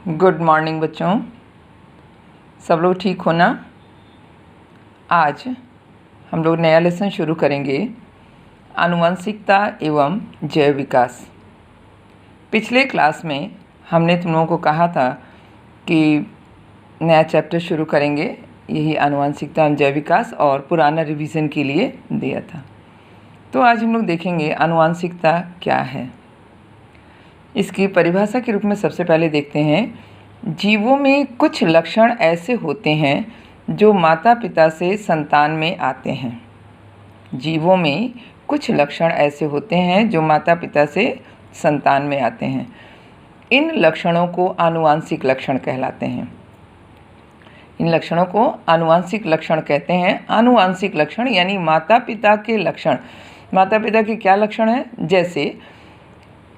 Good morning बच्चों, सब लोग ठीक हो ना। आज हम लोग नया लेसन शुरू करेंगे, आनुवंशिकता एवं जैव विकास। पिछले क्लास में हमने तुम लोगों को कहा था कि नया चैप्टर शुरू करेंगे, यही आनुवंशिकता एवं जैव विकास, और पुराना रिवीजन के लिए दिया था। तो आज हम लोग देखेंगे आनुवंशिकता क्या है। इसकी परिभाषा के रूप में सबसे पहले देखते हैं, जीवों में कुछ लक्षण ऐसे होते हैं जो माता पिता से संतान में आते हैं। जीवों में कुछ लक्षण ऐसे होते हैं जो माता पिता से संतान में आते हैं। इन लक्षणों को आनुवांशिक लक्षण कहलाते हैं। इन लक्षणों को आनुवांशिक लक्षण कहते हैं। आनुवांशिक लक्षण यानी माता पिता के लक्षण। माता पिता के क्या लक्षण हैं? जैसे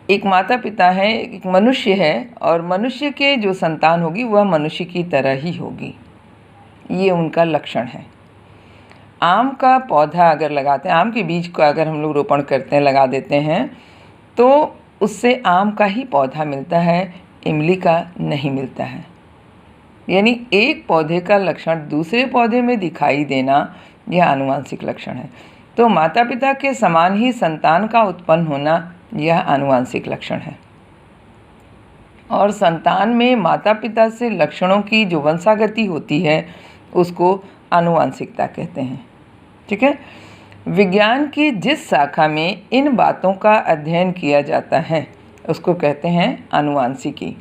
एक माता पिता है, एक मनुष्य है, और मनुष्य के जो संतान होगी वह मनुष्य की तरह ही होगी, ये उनका लक्षण है। आम का पौधा अगर लगाते हैं, आम के बीज को अगर हम लोग रोपण करते हैं, लगा देते हैं, तो उससे आम का ही पौधा मिलता है, इमली का नहीं मिलता है। यानी एक पौधे का लक्षण दूसरे पौधे में दिखाई देना, यह आनुवांशिक लक्षण है। तो माता पिता के समान ही संतान का उत्पन्न होना, यह आनुवांशिक लक्षण है। और संतान में माता पिता से लक्षणों की जो वंशागति होती है उसको आनुवांशिकता कहते हैं। ठीक है। विज्ञान की जिस शाखा में इन बातों का अध्ययन किया जाता है उसको कहते हैं आनुवांशिकी।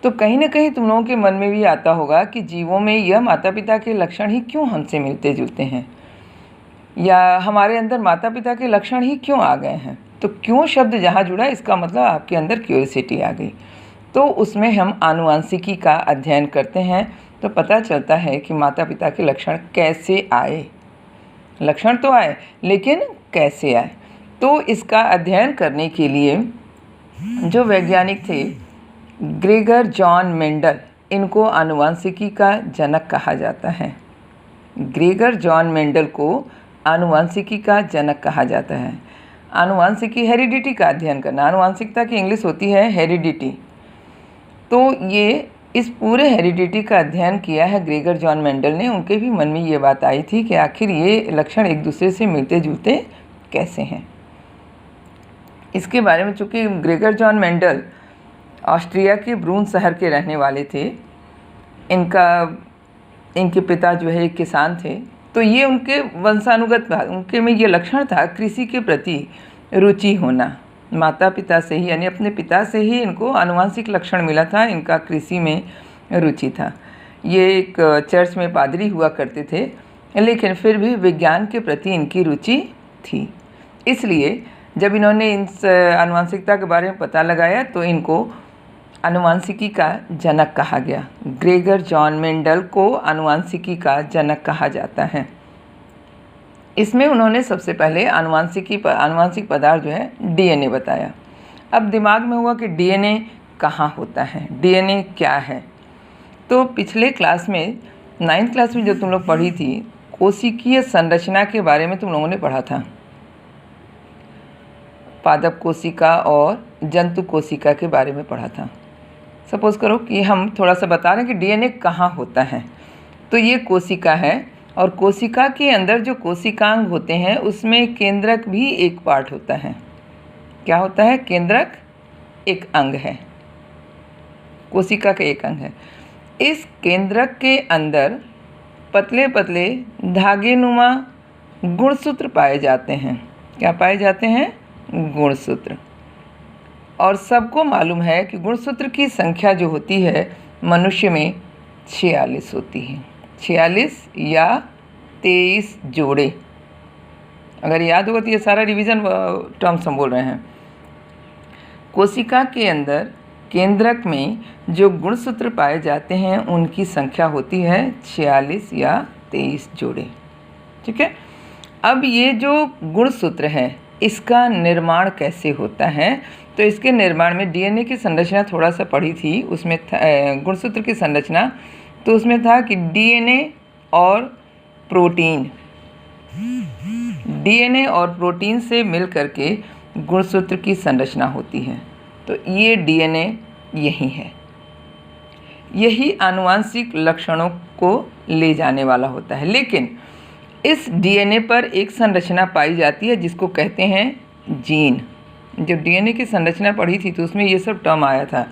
तो कहीं ना कहीं तुम लोगों के मन में भी आता होगा कि जीवों में यह माता पिता के लक्षण ही क्यों हमसे मिलते जुलते हैं, या हमारे अंदर माता पिता के लक्षण ही क्यों आ गए हैं। तो क्यों शब्द जहाँ जुड़ा, इसका मतलब आपके अंदर क्यूरियोसिटी आ गई। तो उसमें हम आनुवांशिकी का अध्ययन करते हैं, तो पता चलता है कि माता पिता के लक्षण कैसे आए। लक्षण तो आए, लेकिन कैसे आए। तो इसका अध्ययन करने के लिए जो वैज्ञानिक थे, ग्रेगर जॉन मेंडल, इनको आनुवांशिकी का जनक कहा जाता है। ग्रेगर जॉन मेंडल को आनुवांशिकी का जनक कहा जाता है। आनुवांशिकी, हेरिडिटी का अध्ययन करना। आनुवांशिकता की इंग्लिश होती है हेरिडिटी। तो ये इस पूरे हेरिडिटी का अध्ययन किया है ग्रेगर जॉन मेंडल ने। उनके भी मन में ये बात आई थी कि आखिर ये लक्षण एक दूसरे से मिलते जुलते कैसे हैं। इसके बारे में, चूँकि ग्रेगर जॉन मेंडल ऑस्ट्रिया के ब्रून शहर के रहने वाले थे, इनके पिता जो है एक किसान थे, तो ये उनके वंशानुगत, उनके में ये लक्षण था कृषि के प्रति रुचि होना। माता पिता से ही, यानी अपने पिता से ही इनको आनुवांशिक लक्षण मिला था, इनका कृषि में रुचि था। ये एक चर्च में पादरी हुआ करते थे, लेकिन फिर भी विज्ञान के प्रति इनकी रुचि थी। इसलिए जब इन्होंने इन आनुवांशिकता के बारे में पता लगाया तो इनको आनुवांशिकी का जनक कहा गया। ग्रेगर जॉन मेंडल को आनुवांशिकी का जनक कहा जाता है। इसमें उन्होंने सबसे पहले आनुवांशिक पदार्थ जो है डीएनए बताया। अब दिमाग में हुआ कि डीएनए कहाँ होता है, डीएनए क्या है। तो पिछले क्लास में, 9th क्लास में जो तुम लोग पढ़ी थी, कोशिकीय संरचना के बारे में तुम लोगों ने पढ़ा था। पादप कोशिका और जंतु कोशिका के बारे में पढ़ा था। सपोज़ करो कि हम थोड़ा सा बता रहे हैं कि डीएनए कहाँ होता है। तो ये कोशिका है, और कोशिका के अंदर जो कोशिकांग होते हैं उसमें केंद्रक भी एक पार्ट होता है। क्या होता है? केंद्रक एक अंग है, कोशिका का एक अंग है। इस केंद्रक के अंदर पतले पतले धागेनुमा गुणसूत्र पाए जाते हैं। क्या पाए जाते हैं? गुणसूत्र। और सबको मालूम है कि गुणसूत्र की संख्या जो होती है मनुष्य में 46 होती है। 46 या 23 जोड़े। अगर याद होगा तो ये सारा रिवीजन टर्म्स हम बोल रहे हैं। कोशिका के अंदर केंद्रक में जो गुणसूत्र पाए जाते हैं उनकी संख्या होती है 46 या 23 जोड़े। ठीक है। अब ये जो गुणसूत्र है, इसका निर्माण कैसे होता है? तो इसके निर्माण में डीएनए की संरचना थोड़ा सा पढ़ी थी, उसमें गुणसूत्र की संरचना, तो उसमें था कि डीएनए और प्रोटीन, डीएनए और प्रोटीन से मिल करके गुणसूत्र की संरचना होती है। तो ये डीएनए यही है। यही आनुवांशिक लक्षणों को ले जाने वाला होता है। लेकिन इस डीएनए पर एक संरचना पाई जाती है जिसको कहते हैं जीन। जब डीएनए की संरचना पढ़ी थी तो उसमें ये सब टर्म आया था।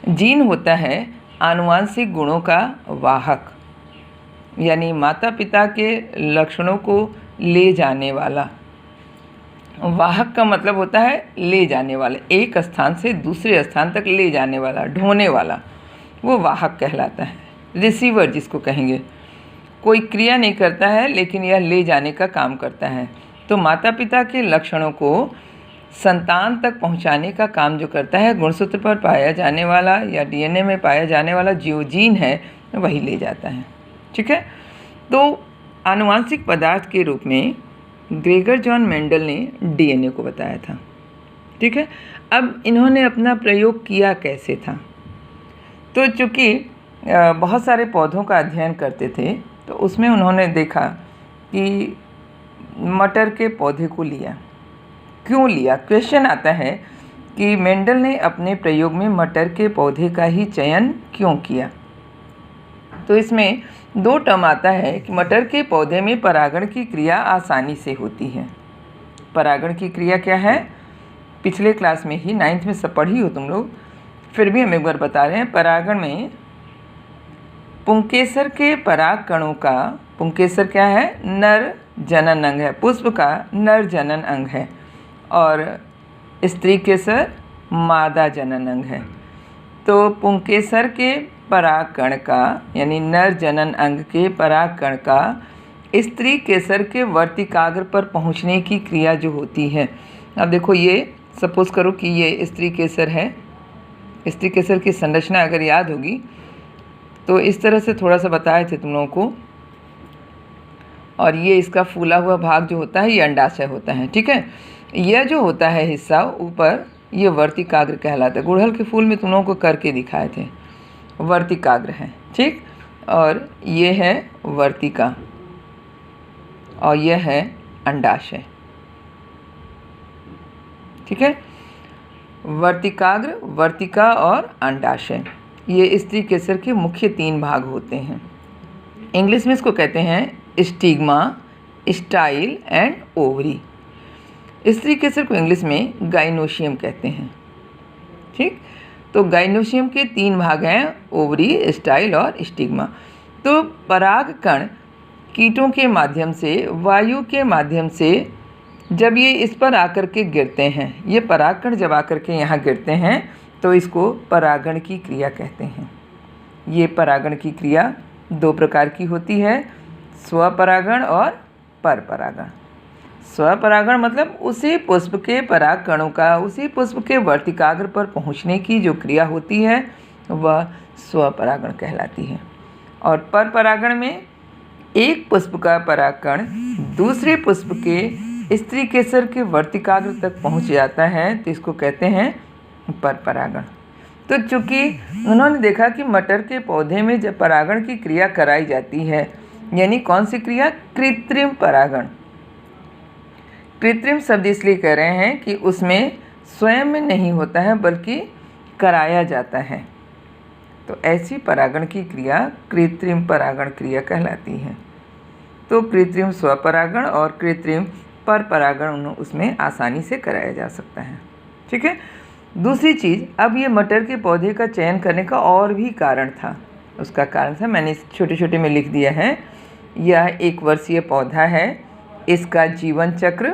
जीन होता है आनुवांशिक गुणों का वाहक, यानी माता पिता के लक्षणों को ले जाने वाला। वाहक का मतलब होता है ले जाने वाला, एक स्थान से दूसरे स्थान तक ले जाने वाला, ढोने वाला, वो वाहक कहलाता है। रिसीवर जिसको कहेंगे, कोई क्रिया नहीं करता है लेकिन यह ले जाने का काम करता है। तो माता पिता के लक्षणों को संतान तक पहुंचाने का काम जो करता है, गुणसूत्र पर पाया जाने वाला या डीएनए में पाया जाने वाला जो जीन है वही ले जाता है। ठीक है। तो आनुवांशिक पदार्थ के रूप में ग्रेगर जॉन मेंडल ने डीएनए को बताया था। ठीक है। अब इन्होंने अपना प्रयोग किया कैसे था? तो चूँकि बहुत सारे पौधों का अध्ययन करते थे तो उसमें उन्होंने देखा कि मटर के पौधे को लिया। क्यों लिया? क्वेश्चन आता है कि मेंडल ने अपने प्रयोग में मटर के पौधे का ही चयन क्यों किया? तो इसमें दो टर्म आता है कि मटर के पौधे में परागण की क्रिया आसानी से होती है। परागण की क्रिया क्या है? पिछले क्लास में ही 9th में सब पढ़ी हो तुम लोग, फिर भी हम एक बार बता रहे हैं। परागण में पुंकेसर के पराग कणों का, पुंकेसर क्या है? नर जनन अंग है, पुष्प का नर जनन अंग है, और स्त्री केसर मादा जनन अंग है। तो पुंकेसर के परागकण का, यानी नर जनन अंग के परागकण का स्त्री केसर के वर्तिकाग्र पर पहुंचने की क्रिया जो होती है। अब देखो, ये सपोज करो कि ये स्त्री केसर है। स्त्री केसर की संरचना अगर याद होगी तो इस तरह से थोड़ा सा बताए थे तुम लोगों को, और ये इसका फूला हुआ भाग जो होता है ये अंडाशय होता है। ठीक है। यह जो होता है हिस्सा ऊपर, ये वर्तिकाग्र कहलाता है। गुड़हल के फूल में तुम लोगों को करके दिखाए थे, वर्तिकाग्र है। ठीक। और ये है वर्तिका, और यह है अंडाशय। ठीक है। वर्तिकाग्र, वर्तिका और अंडाशय, ये स्त्री केसर के मुख्य 3 भाग होते हैं। इंग्लिश में इसको कहते हैं स्टिग्मा, स्टाइल एंड ओवरी। स्त्री केसर को इंग्लिश में गाइनोशियम कहते हैं। ठीक। तो गाइनोशियम के 3 भाग हैं, ओवरी, स्टाइल और स्टिग्मा। तो परागकण कीटों के माध्यम से, वायु के माध्यम से जब ये इस पर आकर के गिरते हैं, ये परागकण जब आकर के यहाँ गिरते हैं तो इसको परागण की क्रिया कहते हैं। ये परागण की क्रिया 2 प्रकार की होती है, स्वपरागण और परपरागण। स्वपरागण मतलब उसी पुष्प के परागकणों का उसी पुष्प के वर्तिकाग्र पर पहुँचने की जो क्रिया होती है वह स्वपरागण कहलाती है। और परपरागण में एक पुष्प का परागकण दूसरे पुष्प के स्त्री केसर के वर्तिकाग्र तक पहुंच जाता है तो इसको कहते हैं परपरागण। तो चूँकि उन्होंने देखा कि मटर के पौधे में जब परागण की क्रिया कराई जाती है, यानी कौन सी क्रिया? कृत्रिम परागण। कृत्रिम शब्द इसलिए कह रहे हैं कि उसमें स्वयं में नहीं होता है बल्कि कराया जाता है। तो ऐसी परागण की क्रिया कृत्रिम परागण क्रिया कहलाती है। तो कृत्रिम स्वपरागण और कृत्रिम परपरागण उसमें आसानी से कराया जा सकता है। ठीक है। दूसरी चीज़, अब ये मटर के पौधे का चयन करने का और भी कारण था। उसका कारण था, मैंने छोटे छोटे में लिख दिया है। यह 1 वर्षीय पौधा है। इसका जीवन चक्र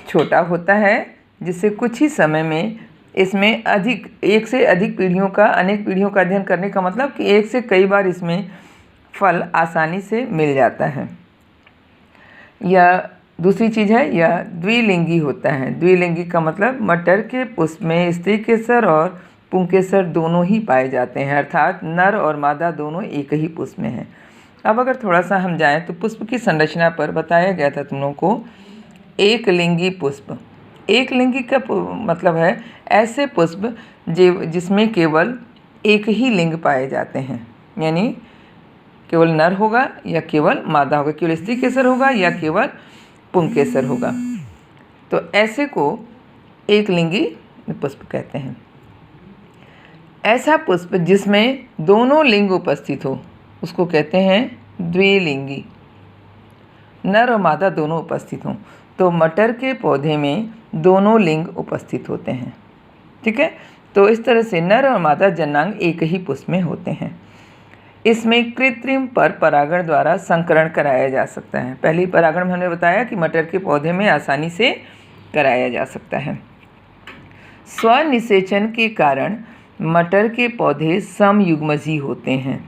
छोटा होता है, जिससे कुछ ही समय में इसमें एक से अधिक पीढ़ियों का, अनेक पीढ़ियों का अध्ययन करने का मतलब कि एक से कई बार इसमें फल आसानी से मिल जाता है। यह दूसरी चीज़ है, यह द्विलिंगी होता है। द्विलिंगी का मतलब मटर के पुष्प में स्त्री केसर और पुंकेसर दोनों ही पाए जाते हैं, अर्थात नर और मादा दोनों एक ही पुष्प में हैं। अब अगर थोड़ा सा हम जाएं तो पुष्प की संरचना पर बताया गया था तुम लोगों को एक लिंगी पुष्प। एक लिंगी का मतलब है ऐसे पुष्प जिसमें केवल एक ही लिंग पाए जाते हैं, यानी केवल नर होगा या केवल मादा होगा, केवल स्त्री केसर होगा या केवल पुंकेसर होगा। तो ऐसे को एक लिंगी पुष्प कहते हैं। ऐसा पुष्प जिसमें दोनों लिंग उपस्थित हो उसको कहते हैं द्विलिंगी, नर और मादा दोनों उपस्थित हों। तो मटर के पौधे में दोनों लिंग उपस्थित होते हैं। ठीक है, तो इस तरह से नर और मादा जनांग एक ही पुष्प में होते हैं। इसमें कृत्रिम पर परागण द्वारा संकरण कराया जा सकता है। पहले परागण में हमने बताया कि मटर के पौधे में आसानी से कराया जा सकता है। स्वनिषेचन के कारण मटर के पौधे समयुग्मजी होते हैं।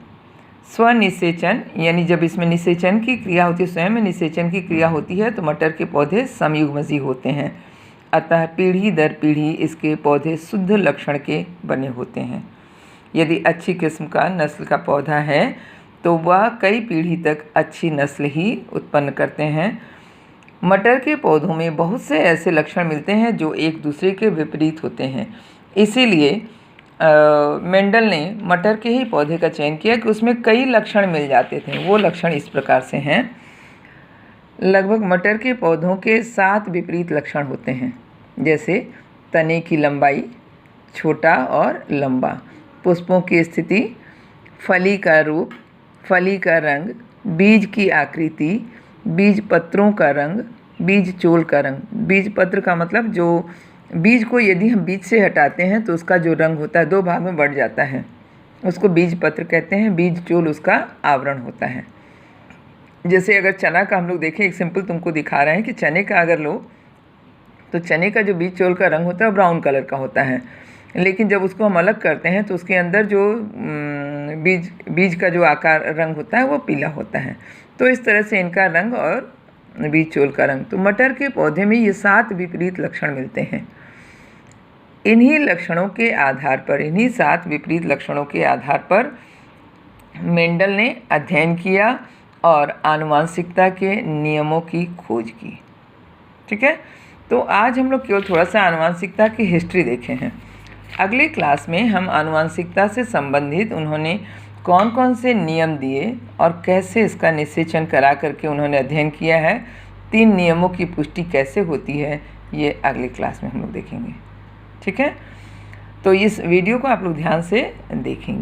स्वनिषेचन यानी जब इसमें निषेचन की क्रिया होती है, स्वयं में निषेचन की क्रिया होती है, तो मटर के पौधे समयुग्मजी होते हैं। अतः पीढ़ी दर पीढ़ी इसके पौधे शुद्ध लक्षण के बने होते हैं। यदि अच्छी किस्म का नस्ल का पौधा है तो वह कई पीढ़ी तक अच्छी नस्ल ही उत्पन्न करते हैं। मटर के पौधों में बहुत से ऐसे लक्षण मिलते हैं जो एक दूसरे के विपरीत होते हैं। इसीलिए मेंडल ने मटर के ही पौधे का चयन किया कि उसमें कई लक्षण मिल जाते थे। वो लक्षण इस प्रकार से हैं। लगभग मटर के पौधों के 7 विपरीत लक्षण होते हैं, जैसे तने की लंबाई, छोटा और लंबा, पुष्पों की स्थिति, फली का रूप, फली का रंग, बीज की आकृति, बीज पत्रों का रंग, बीज चोल का रंग। बीज पत्र का मतलब जो बीज को यदि हम बीज से हटाते हैं तो उसका जो रंग होता है 2 भाग में बढ़ जाता है, उसको बीज पत्र कहते हैं। बीज चोल उसका आवरण होता है। जैसे अगर चना का हम लोग देखें, एक सिंपल तुमको दिखा रहे हैं कि चने का अगर लो तो चने का जो बीज चोल का रंग होता है ब्राउन कलर का होता है, लेकिन जब उसको हम अलग करते हैं तो उसके अंदर जो बीज का जो आकार रंग होता है वो पीला होता है। तो इस तरह से इनका रंग और बीज चोल का रंग। तो मटर के पौधे में ये 7 विपरीत लक्षण मिलते हैं। इन्हीं लक्षणों के आधार पर, इन्हीं 7 विपरीत लक्षणों के आधार पर मेंडल ने अध्ययन किया और आनुवांशिकता के नियमों की खोज की। ठीक है, तो आज हम लोग केवल थोड़ा सा आनुवांशिकता की हिस्ट्री देखे हैं। अगली क्लास में हम आनुवांशिकता से संबंधित उन्होंने कौन कौन से नियम दिए और कैसे इसका निषेचन करा करके उन्होंने अध्ययन किया है, 3 नियमों की पुष्टि कैसे होती है, ये अगली क्लास में हम लोग देखेंगे। ठीक है, तो इस वीडियो को आप लोग ध्यान से देखेंगे।